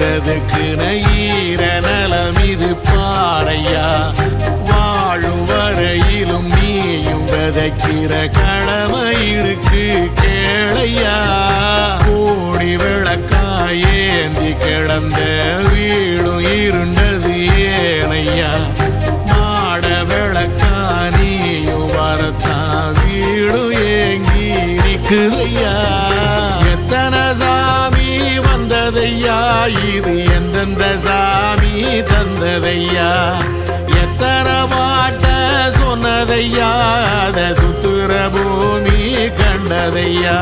வந்ததுக்கு ஈர நலம் இது பாறையா வாழும் வரையிலும் நீயும் விதைக்கிற கடமை இருக்கு கேளையா கோடி விளக்காயேந்தி கிடந்த வீடும் இருண்டது ஏனையா மாட விளக்கா நீயும் வரத்தான் வீடும் ஏங்கி நிக்குதையா எத்தனை சாமி வந்ததையா இது எந்தெந்த சாமி தந்ததையா எத்தனை பாட்ட சொன்னதையா அத சுத்துற பூமி கண்டதையா